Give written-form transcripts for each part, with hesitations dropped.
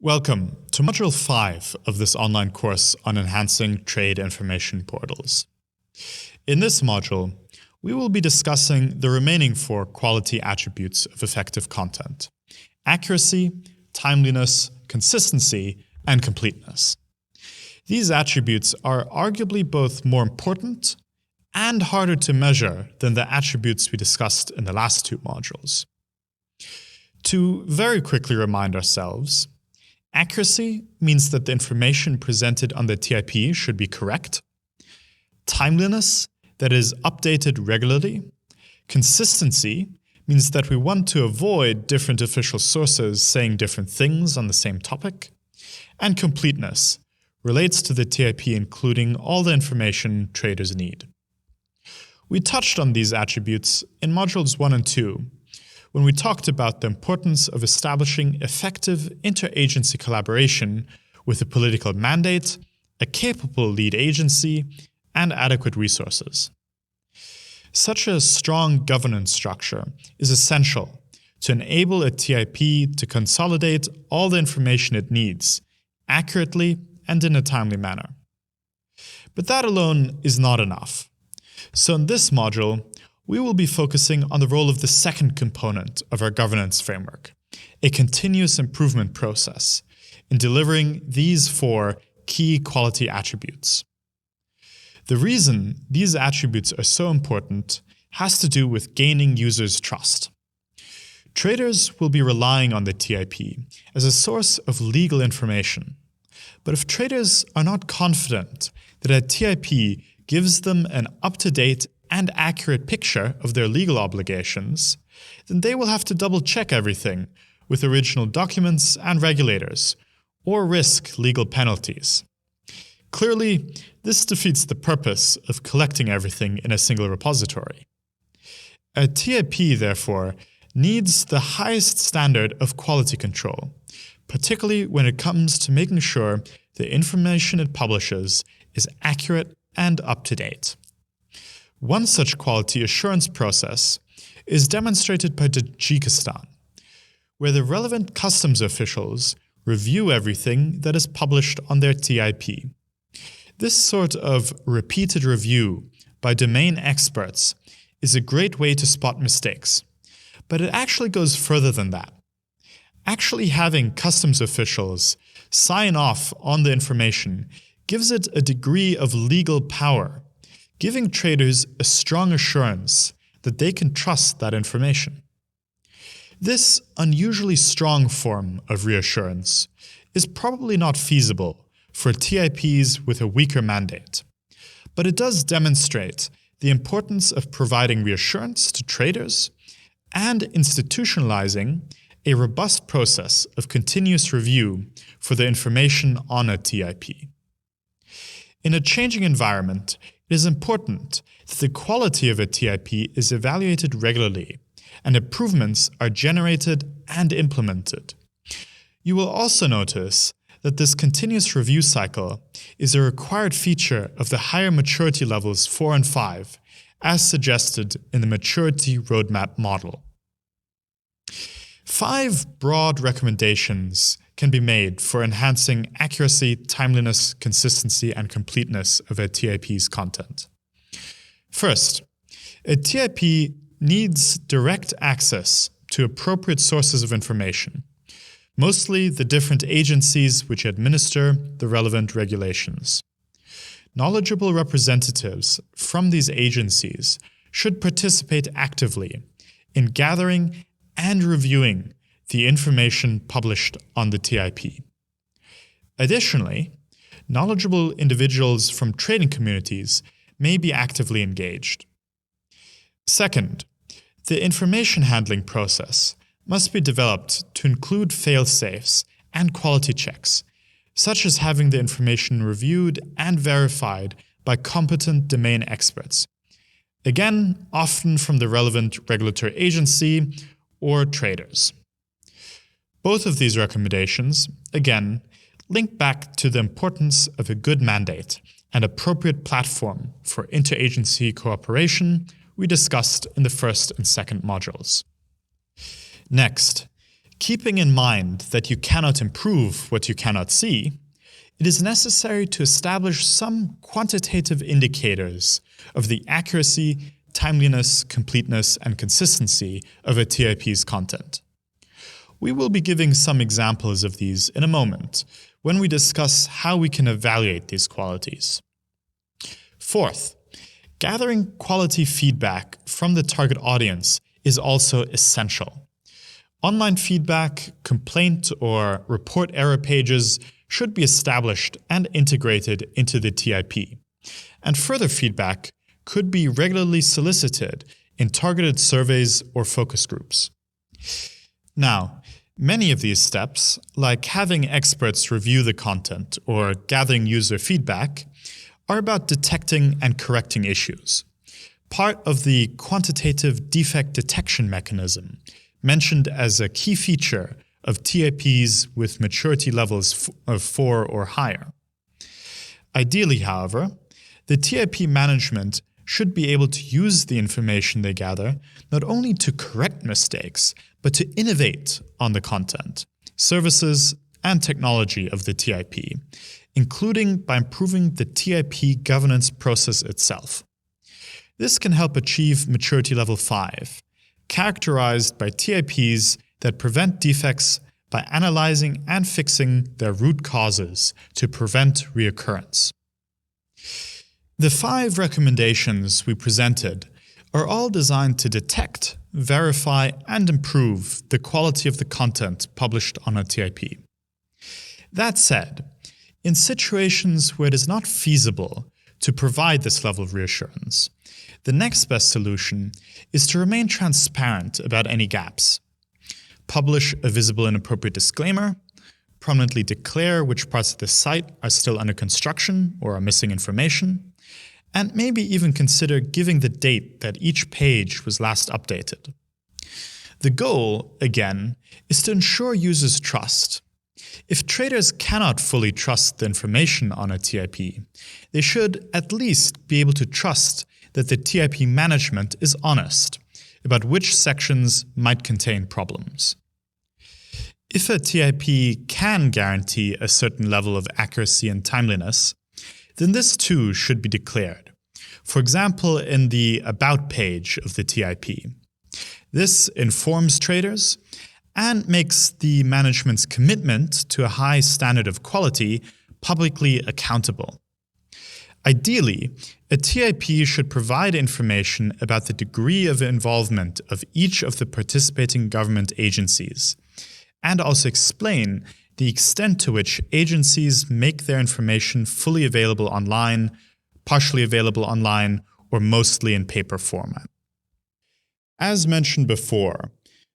Welcome to Module 5 of this online course on enhancing trade information portals. In this module, we will be discussing the remaining 4 quality attributes of effective content: accuracy, timeliness, consistency, and completeness. These attributes are arguably both more important and harder to measure than the attributes we discussed in the last 2 modules. To very quickly remind ourselves, accuracy means that the information presented on the TIP should be correct. Timeliness, that is updated regularly. Consistency means that we want to avoid different official sources saying different things on the same topic. And completeness relates to the TIP including all the information traders need. We touched on these attributes in modules 1 and 2, when we talked about the importance of establishing effective interagency collaboration with a political mandate, a capable lead agency, and adequate resources. Such a strong governance structure is essential to enable a TIP to consolidate all the information it needs, accurately and in a timely manner. But that alone is not enough. So in this module, we will be focusing on the role of the second component of our governance framework, a continuous improvement process, in delivering these 4 key quality attributes. The reason these attributes are so important has to do with gaining users' trust. Traders will be relying on the TIP as a source of legal information, but if traders are not confident that a TIP gives them an up-to-date and accurate picture of their legal obligations, then they will have to double-check everything with original documents and regulators, or risk legal penalties. Clearly, this defeats the purpose of collecting everything in a single repository. A TIP, therefore, needs the highest standard of quality control, particularly when it comes to making sure the information it publishes is accurate and up-to-date. One such quality assurance process is demonstrated by Tajikistan, where the relevant customs officials review everything that is published on their TIP. This sort of repeated review by domain experts is a great way to spot mistakes, but it actually goes further than that. Actually having customs officials sign off on the information gives it a degree of legal power, giving traders a strong assurance that they can trust that information. This unusually strong form of reassurance is probably not feasible for TIPs with a weaker mandate, but it does demonstrate the importance of providing reassurance to traders and institutionalizing a robust process of continuous review for the information on a TIP. In a changing environment, it is important that the quality of a TIP is evaluated regularly and improvements are generated and implemented. You will also notice that this continuous review cycle is a required feature of the higher maturity levels 4 and 5, as suggested in the Maturity Roadmap model. 5 broad recommendations can be made for enhancing accuracy, timeliness, consistency, and completeness of a TIP's content. First, a TIP needs direct access to appropriate sources of information, mostly the different agencies which administer the relevant regulations. Knowledgeable representatives from these agencies should participate actively in gathering and reviewing the information published on the TIP. Additionally, knowledgeable individuals from trading communities may be actively engaged. Second, the information handling process must be developed to include fail-safes and quality checks, such as having the information reviewed and verified by competent domain experts, again, often from the relevant regulatory agency or traders. Both of these recommendations, again, link back to the importance of a good mandate and appropriate platform for interagency cooperation we discussed in the first and second modules. Next, Keeping in mind that you cannot improve what you cannot see, it is necessary to establish some quantitative indicators of the accuracy, timeliness, completeness, and consistency of a TIP's content. We will be giving some examples of these in a moment when we discuss how we can evaluate these qualities. Fourth, gathering quality feedback from the target audience is also essential. Online feedback, complaint, or report error pages should be established and integrated into the TIP, and further feedback could be regularly solicited in targeted surveys or focus groups. Now, many of these steps, like having experts review the content or gathering user feedback, are about detecting and correcting issues, part of the quantitative defect detection mechanism mentioned as a key feature of TIPs with maturity levels of 4 or higher. Ideally, however, the TIP management should be able to use the information they gather not only to correct mistakes, but to innovate on the content, services, and technology of the TIP, including by improving the TIP governance process itself. This can help achieve maturity level 5, characterized by TIPs that prevent defects by analyzing and fixing their root causes to prevent reoccurrence. The 5 recommendations we presented are all designed to detect, verify, and improve the quality of the content published on a TIP. That said, in situations where it is not feasible to provide this level of reassurance, the next best solution is to remain transparent about any gaps. Publish a visible and appropriate disclaimer, prominently declare which parts of the site are still under construction or are missing information, and maybe even consider giving the date that each page was last updated. The goal, again, is to ensure users' trust. If traders cannot fully trust the information on a TIP, they should at least be able to trust that the TIP management is honest about which sections might contain problems. If a TIP can guarantee a certain level of accuracy and timeliness, then this too should be declared. For example, in the About page of the TIP. This informs traders and makes the management's commitment to a high standard of quality publicly accountable. Ideally, a TIP should provide information about the degree of involvement of each of the participating government agencies, and also explain the extent to which agencies make their information fully available online, partially available online, or mostly in paper format. As mentioned before,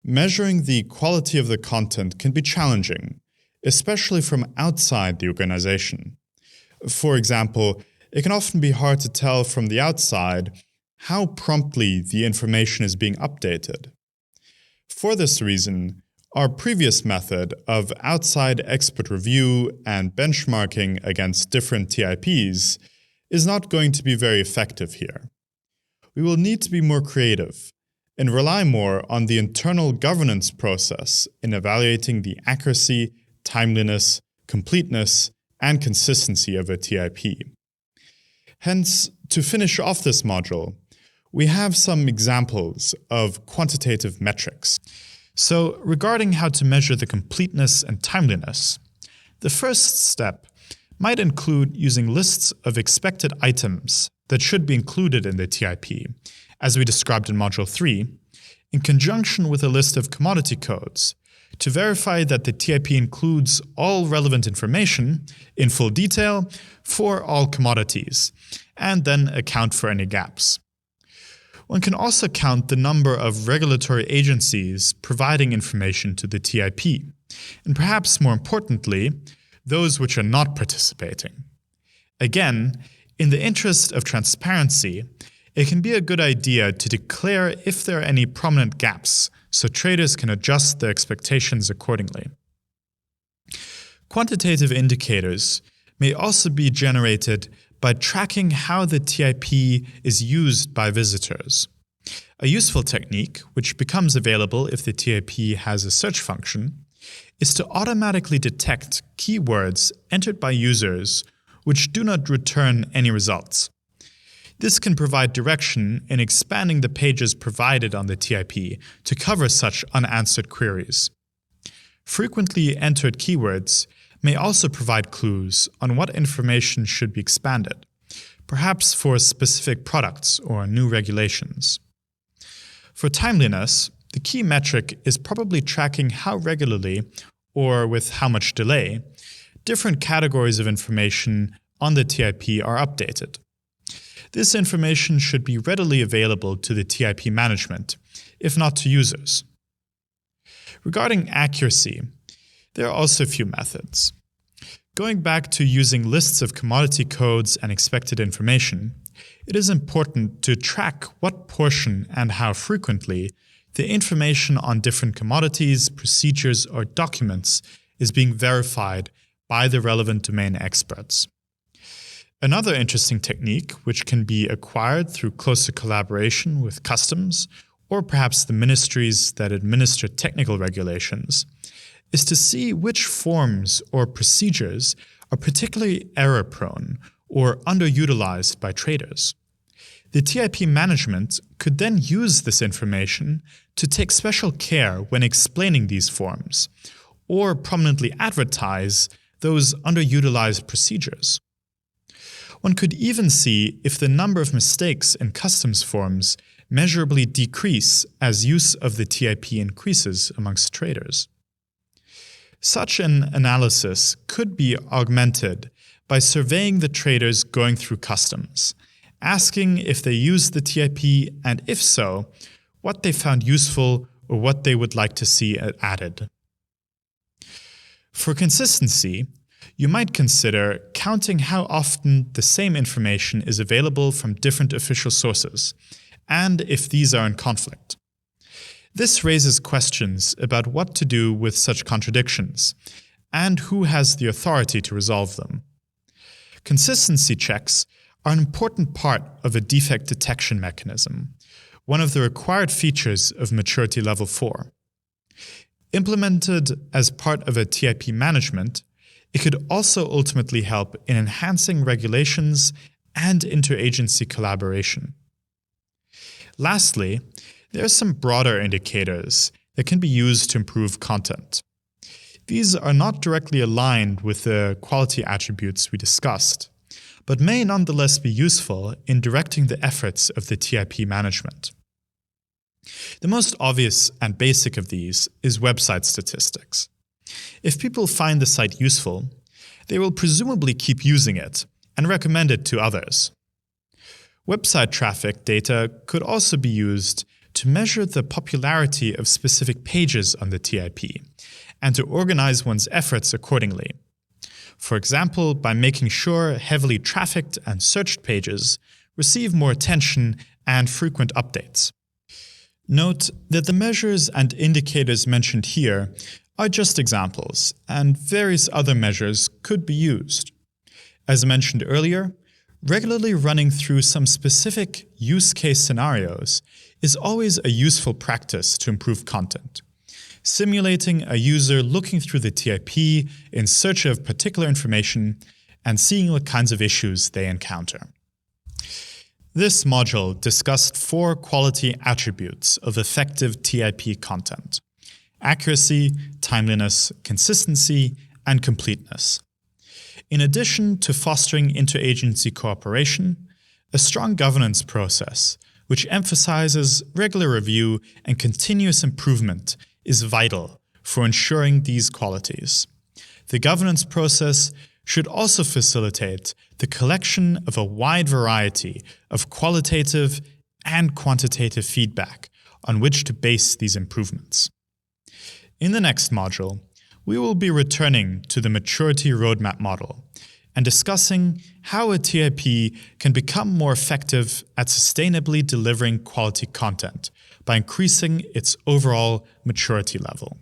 measuring the quality of the content can be challenging, especially from outside the organization. For example, it can often be hard to tell from the outside how promptly the information is being updated. For this reason, our previous method of outside expert review and benchmarking against different TIPs is not going to be very effective here. We will need to be more creative and rely more on the internal governance process in evaluating the accuracy, timeliness, completeness, and consistency of a TIP. Hence, to finish off this module, we have some examples of quantitative metrics. So, regarding how to measure the completeness and timeliness, the first step might include using lists of expected items that should be included in the TIP, as we described in Module 3, in conjunction with a list of commodity codes, to verify that the TIP includes all relevant information in full detail for all commodities, and then account for any gaps. One can also count the number of regulatory agencies providing information to the TIP, and perhaps more importantly, those which are not participating. Again, in the interest of transparency, it can be a good idea to declare if there are any prominent gaps so traders can adjust their expectations accordingly. Quantitative indicators may also be generated by tracking how the TIP is used by visitors. A useful technique, which becomes available if the TIP has a search function, is to automatically detect keywords entered by users which do not return any results. This can provide direction in expanding the pages provided on the TIP to cover such unanswered queries. Frequently entered keywords may also provide clues on what information should be expanded, perhaps for specific products or new regulations. For timeliness, the key metric is probably tracking how regularly, or with how much delay, different categories of information on the TIP are updated. This information should be readily available to the TIP management, if not to users. Regarding accuracy, there are also a few methods. Going back to using lists of commodity codes and expected information, it is important to track what portion and how frequently the information on different commodities, procedures, or documents is being verified by the relevant domain experts. Another interesting technique, which can be acquired through closer collaboration with customs, or perhaps the ministries that administer technical regulations, is to see which forms or procedures are particularly error-prone or underutilized by traders. The TIP management could then use this information to take special care when explaining these forms, or prominently advertise those underutilized procedures. One could even see if the number of mistakes in customs forms measurably decrease as use of the TIP increases amongst traders. Such an analysis could be augmented by surveying the traders going through customs, asking if they use the TIP and if so, what they found useful or what they would like to see added. For consistency, you might consider counting how often the same information is available from different official sources, and if these are in conflict. This raises questions about what to do with such contradictions, and who has the authority to resolve them. Consistency checks are an important part of a defect detection mechanism, one of the required features of Maturity Level 4. Implemented as part of a TIP management, it could also ultimately help in enhancing regulations and interagency collaboration. Lastly, there are some broader indicators that can be used to improve content. These are not directly aligned with the quality attributes we discussed, but may nonetheless be useful in directing the efforts of the TIP management. The most obvious and basic of these is website statistics. If people find the site useful, they will presumably keep using it and recommend it to others. Website traffic data could also be used to measure the popularity of specific pages on the TIP and to organize one's efforts accordingly. For example, by making sure heavily trafficked and searched pages receive more attention and frequent updates. Note that the measures and indicators mentioned here are just examples, and various other measures could be used. As mentioned earlier, regularly running through some specific use case scenarios is always a useful practice to improve content. Simulating a user looking through the TIP in search of particular information and seeing what kinds of issues they encounter. This module discussed 4 quality attributes of effective TIP content: accuracy, timeliness, consistency, and completeness. In addition to fostering interagency cooperation, a strong governance process, which emphasizes regular review and continuous improvement, is vital for ensuring these qualities. The governance process should also facilitate the collection of a wide variety of qualitative and quantitative feedback on which to base these improvements. In the next module, we will be returning to the maturity roadmap model and discussing how a TIP can become more effective at sustainably delivering quality content by increasing its overall maturity level.